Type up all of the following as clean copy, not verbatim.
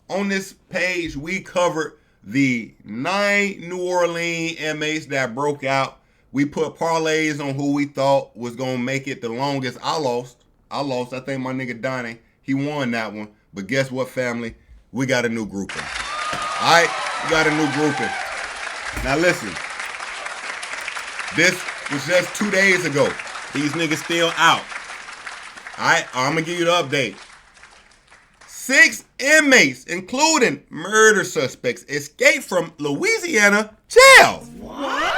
on this page, we covered the 9 New Orleans inmates that broke out. We put parlays on who we thought was going to make it the longest. I lost. I think my nigga Donnie, he won that one. But guess what, family? We got a new grouping. All right? We got a new grouping. Now listen. This was just 2 days ago. These niggas still out. All right? I'm going to give you the update. 6 inmates, including murder suspects, escaped from Louisiana jail. What?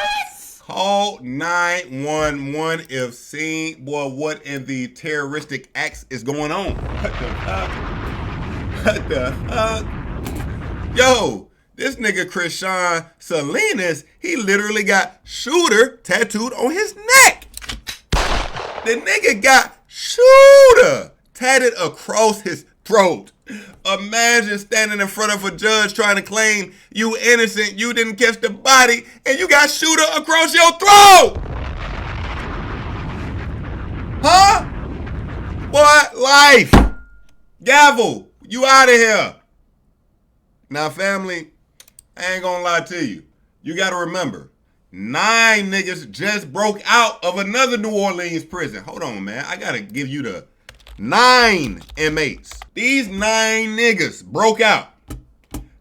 Call 911 if seen. Boy, what in the terroristic acts is going on? What the fuck? What the fuck? Yo, this nigga Krishan Salinas, he literally got shooter tattooed on his neck. The nigga got shooter tatted across his throat. Imagine standing in front of a judge trying to claim you innocent, you didn't catch the body, and you got shooter across your throat. Huh? What? Life. Gavel, you out of here. Now, family, I ain't gonna lie to you. You gotta remember, 9 niggas just broke out of another New Orleans prison. Hold on, man. I gotta give you the 9 inmates. These 9 niggas broke out.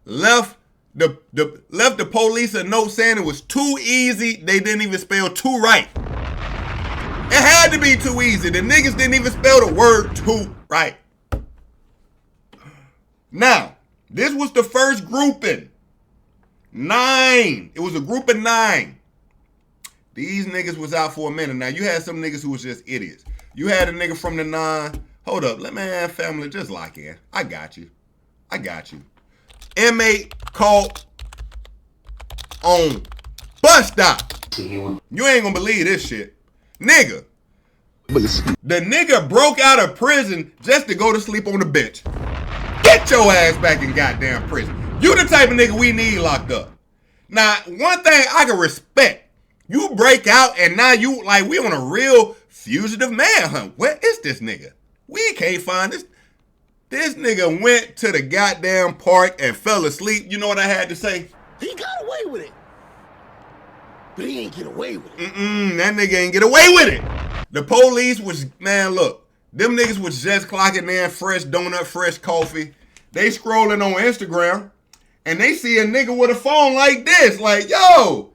Left the police a note saying it was too easy. They didn't even spell "too" right. It had to be too easy. The niggas didn't even spell the word "too" right. Now, this was the first grouping. 9. It was a group of 9. These niggas was out for a minute. Now, you had some niggas who was just idiots. You had a nigga from the 9. Hold up. Let me have family just lock in. I got you. Inmate caught on bus stop. You ain't gonna believe this shit. Nigga. The nigga broke out of prison just to go to sleep on the bench. Get your ass back in goddamn prison. You the type of nigga we need locked up. Now, one thing I can respect. You break out and now you like we on a real fugitive manhunt. Where is this nigga? We can't find this. This nigga went to the goddamn park and fell asleep. You know what I had to say? He got away with it. But he ain't get away with it. That nigga ain't get away with it. The police was, man, look. Them niggas was just clocking in fresh donut, fresh coffee. They scrolling on Instagram. And they see a nigga with a phone like this. Like, yo,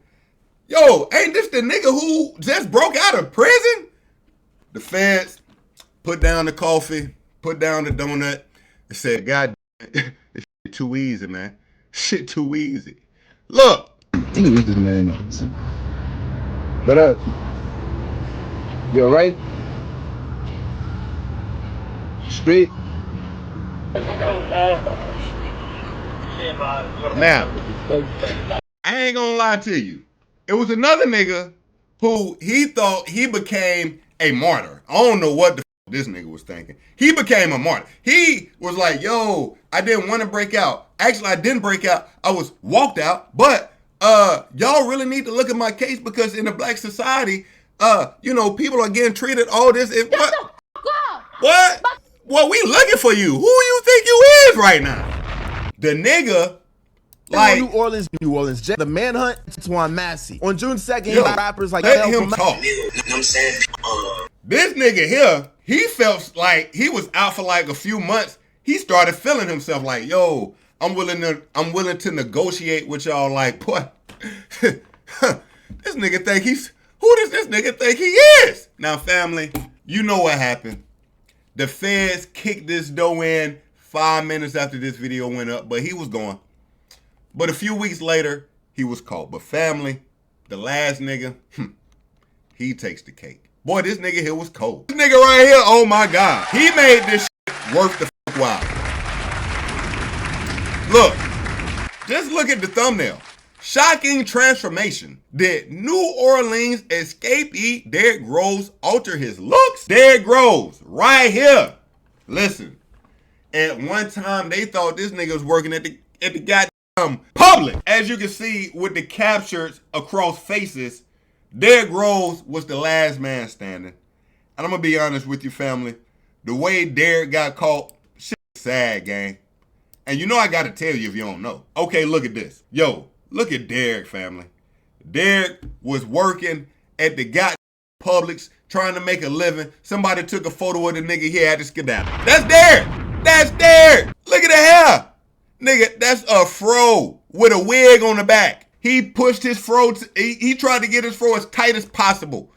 ain't this the nigga who just broke out of prison? The feds put down the coffee, put down the donut, and said, God damn it, this shit too easy, man. Shit too easy. Look. But you alright? Straight? Now, I ain't gonna lie to you. It was another nigga who he thought he became a martyr. I don't know what the this nigga was thinking. He became a martyr. He was like, yo, I didn't want to break out. Actually, I didn't break out. I was walked out. But y'all really need to look at my case because in the black society, people are getting treated all this. What? Well, we looking for you. Who you think you is right now? The nigga, like New Orleans, the manhunt, Antoine Massey. On June 2nd, rappers like let him talk. You know what I'm saying? This nigga here, he felt like he was out for like a few months. He started feeling himself like, yo, I'm willing to negotiate with y'all. Like, boy, this nigga think who does this nigga think he is? Now, family, you know what happened. The feds kicked this dough in 5 minutes after this video went up, but he was gone. But a few weeks later, he was caught. But family, the last nigga, he takes the cake. Boy, this nigga here was cold. This nigga right here, oh my God. He made this shit worth the fuck while. Look, just look at the thumbnail. Shocking transformation. Did New Orleans escapee Derrick Rose alter his looks? Derrick Rose, right here. Listen, at one time they thought this nigga was working at the goddamn public. As you can see with the captures across faces, Derrick Rose was the last man standing. And I'm gonna be honest with you, family. The way Derrick got caught, shit sad, gang. And you know I gotta tell you if you don't know. Okay, look at this. Yo, look at Derek, family. Derek was working at the goddamn Publix trying to make a living. Somebody took a photo of the nigga here at the skedaddle. That's Derek. That's Derek. Look at the hair. Nigga, that's a fro with a wig on the back. He pushed his fro, he tried to get his fro as tight as possible.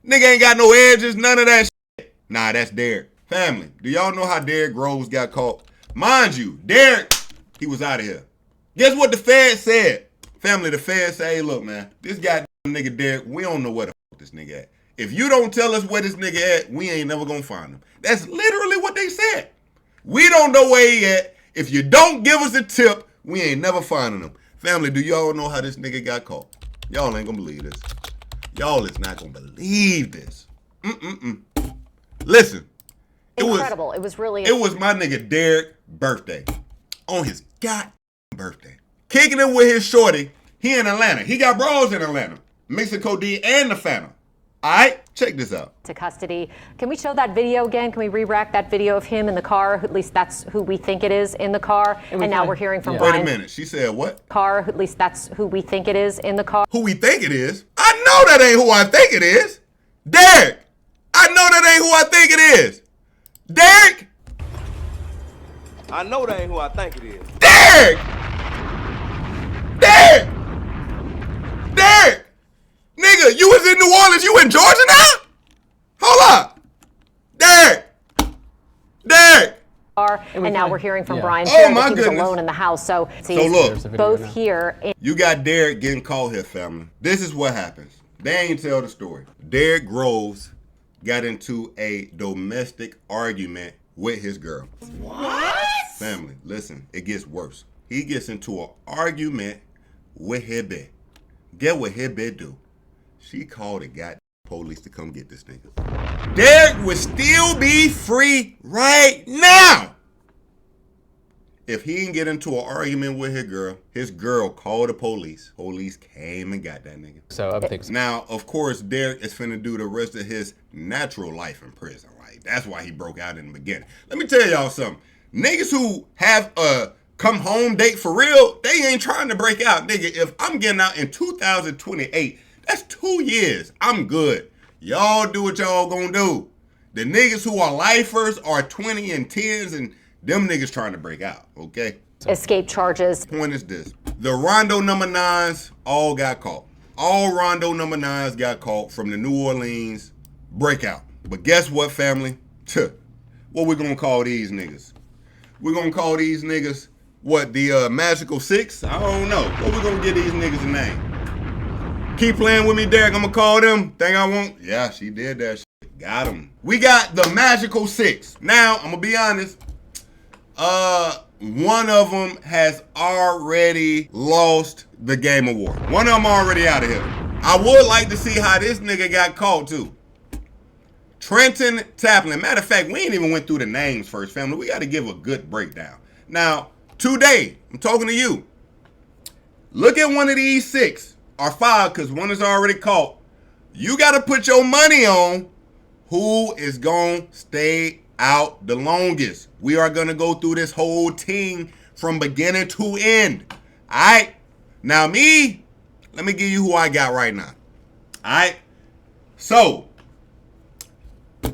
Nigga ain't got no edges, none of that shit. Nah, that's Derek. Family, do y'all know how Derek Groves got caught? Mind you, Derek, he was out of here. Guess what the Fed said? Family, the Fed say, hey, look, man, this goddamn nigga Derek, we don't know where the fuck this nigga at. If you don't tell us where this nigga at, we ain't never gonna find him. That's literally what they said. We don't know where he at. If you don't give us a tip, we ain't never finding him. Family, do y'all know how this nigga got caught? Y'all ain't gonna believe this. Y'all is not gonna believe this. Listen. Incredible. It was my nigga Derek's birthday. On his goddamn birthday. Kicking it with his shorty. He in Atlanta. He got bros in Atlanta. Mexico D and the Phantom. All right, check this out. To custody. Can we show that video again? Can we re-rack that video of him in the car? At least that's who we think it is in the car. And now we're hearing from Brian. Wait a minute. She said what? Car. At least that's who we think it is in the car. Who we think it is? I know that ain't who I think it is. Derek. I know that ain't who I think it is. Derek. I know that ain't who I think it is. Derek. Derek. Derek. Nigga, you was in New Orleans. You in Georgia now? Hold up. Derek. Derek. And now we're hearing from Brian. Oh, my he was goodness. alone in the house. So look. Both here. You got Derek getting caught here, family. This is what happens. They ain't tell the story. Derek Groves got into a domestic argument with his girl. What? Family, listen, it gets worse. He gets into an argument with Hebe. Get what Hebe do? She called the goddamn police to come get this nigga. Derek would still be free right now if he didn't get into an argument with his girl called the police. Police came and got that nigga. So I think so. Now, of course, Derek is finna do the rest of his natural life in prison. Like, that's why he broke out in the beginning. Let me tell y'all something. Niggas who have a come home date for real, they ain't trying to break out. Nigga, if I'm getting out in 2028, that's 2 years. I'm good. Y'all do what y'all gonna do. The niggas who are lifers are 20 and 10s and them niggas trying to break out, okay? Escape charges. Point is this. The Rondo number 9s all got caught. All Rondo number 9s got caught from the New Orleans breakout. But guess what, family? What we gonna call these niggas? We gonna call these niggas, what, the Magical Six? I don't know. What we gonna give these niggas a name? Keep playing with me, Derek. I'm gonna call them. Think I won't? Yeah, she did that shit. Got him. We got the Magical Six. Now, I'm gonna be honest. One of them has already lost the game award. One of them already out of here. I would like to see how this nigga got caught too. Trenton Taplin. Matter of fact, we ain't even went through the names first, family. We got to give a good breakdown. Now, today, I'm talking to you. Look at one of these 6 or 5, because one is already caught. You got to put your money on who is going to stay out the longest. We are going to go through this whole team from beginning to end. All right? Now, let me give you who I got right now. All right? So,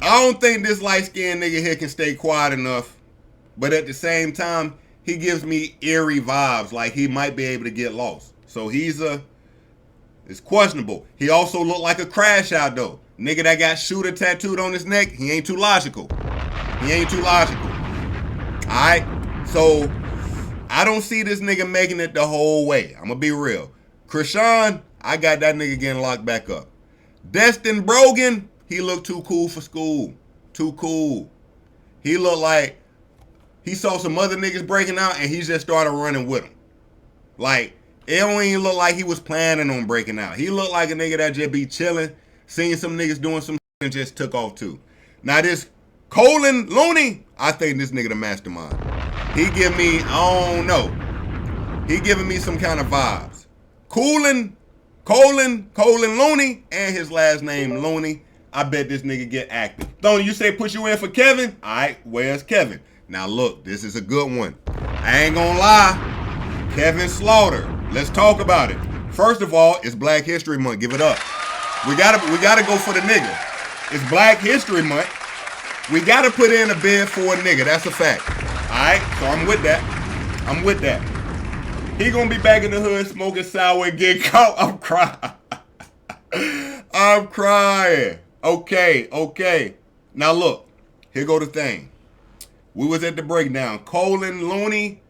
I don't think this light-skinned nigga here can stay quiet enough, but at the same time, he gives me eerie vibes, like he might be able to get lost. So it's questionable. He also looked like a crash out though. Nigga that got shooter tattooed on his neck, he ain't too logical. He ain't too logical. Alright? So, I don't see this nigga making it the whole way. I'm gonna be real. Krishan, I got that nigga getting locked back up. Destin Brogan, he looked too cool for school. Too cool. He looked like he saw some other niggas breaking out and he just started running with them. Like, it don't even look like he was planning on breaking out. He looked like a nigga that just be chilling, seeing some niggas doing some and just took off too. Now this Colin Looney, I think this nigga the mastermind. He give me, I don't know. He giving me some kind of vibes. Colin Looney, and his last name Looney. I bet this nigga get active. Tony, you say put you in for Kevin? All right, where's Kevin? Now look, this is a good one. I ain't gonna lie. Kevin Slaughter. Let's talk about it. First of all, it's Black History Month. Give it up. We gotta go for the nigga. It's Black History Month. We gotta put in a bid for a nigga. That's a fact. Alright, so I'm with that. He gonna be back in the hood smoking sour and get caught. I'm crying. Okay. Now look, here go the thing. We was at the breakdown. Colin Looney,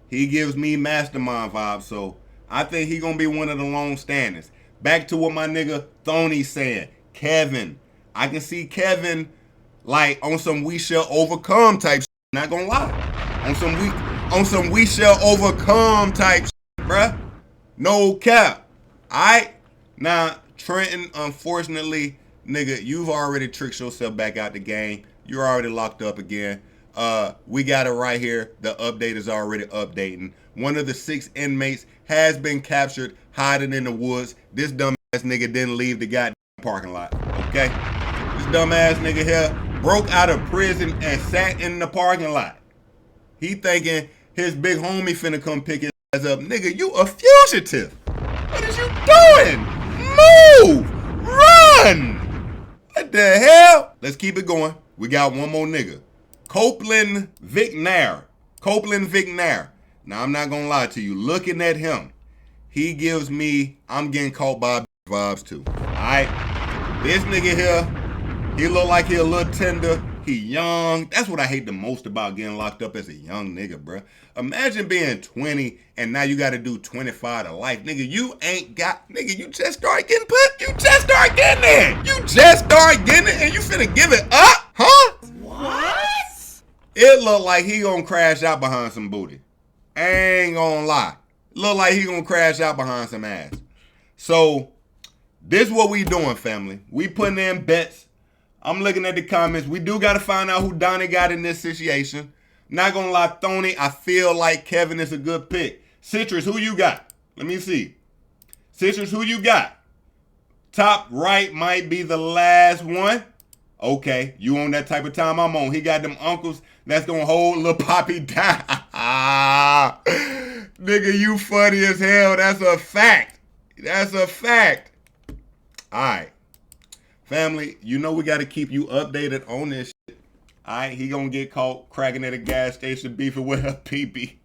he gives me mastermind vibes, so I think he gonna be one of the long standings. Back to what my nigga Thoney saying. Kevin. I can see Kevin like on some we shall overcome type shit. Not gonna lie. On some we shall overcome type shit, bruh. No cap. Alright? Now, Trenton, unfortunately, nigga, you've already tricked yourself back out the game. You're already locked up again. We got it right here. The update is already updating. One of the 6 inmates has been captured hiding in the woods. This dumb ass nigga didn't leave the goddamn parking lot. Okay? This dumb ass nigga here broke out of prison and sat in the parking lot. He thinking his big homie finna come pick his ass up. Nigga, you a fugitive. What is you doing? Move! Run! What the hell? Let's keep it going. We got one more nigga. Copeland Vic Nair. Now, I'm not gonna lie to you. Looking at him, he gives me, I'm getting caught by vibes too. Alright? This nigga here, he look like he a little tender. He young. That's what I hate the most about getting locked up as a young nigga, bruh. Imagine being 20 and now you got to do 25 to life. Nigga, you just start getting put. You just start getting it. And you finna give it up? Huh? What? It look like he gonna crash out behind some booty. I ain't gonna lie. Look like he gonna crash out behind some ass. So, this is what we doing, family. We putting in bets. I'm looking at the comments. We do got to find out who Donnie got in this situation. Not going to lie, Thoney, I feel like Kevin is a good pick. Citrus, who you got? Let me see. Citrus, who you got? Top right might be the last one. Okay, you on that type of time I'm on. He got them uncles that's going to hold Lil Poppy down. Nigga, you funny as hell. That's a fact. All right. Family, you know we got to keep you updated on this shit. All right, he going to get caught cracking at a gas station beefing with her pee-pee.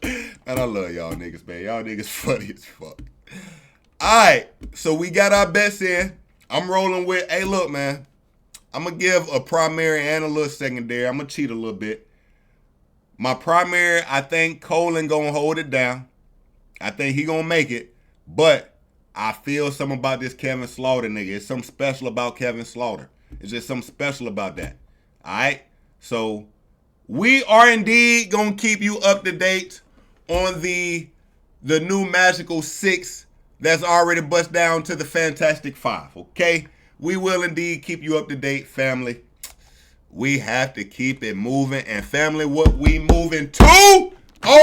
And I love y'all niggas, man. Y'all niggas funny as fuck. All right, so we got our bets in. I'm rolling with, hey, look, man. I'm going to give a primary and a little secondary. I'm going to cheat a little bit. My primary, I think Colin going to hold it down. I think he going to make it. But I feel something about this Kevin Slaughter nigga. It's something special about Kevin Slaughter. It's just something special about that. All right? So, we are indeed going to keep you up to date on the new Magical 6 that's already bust down to the Fantastic 5, okay? We will indeed keep you up to date, family. We have to keep it moving. And family, what we moving to?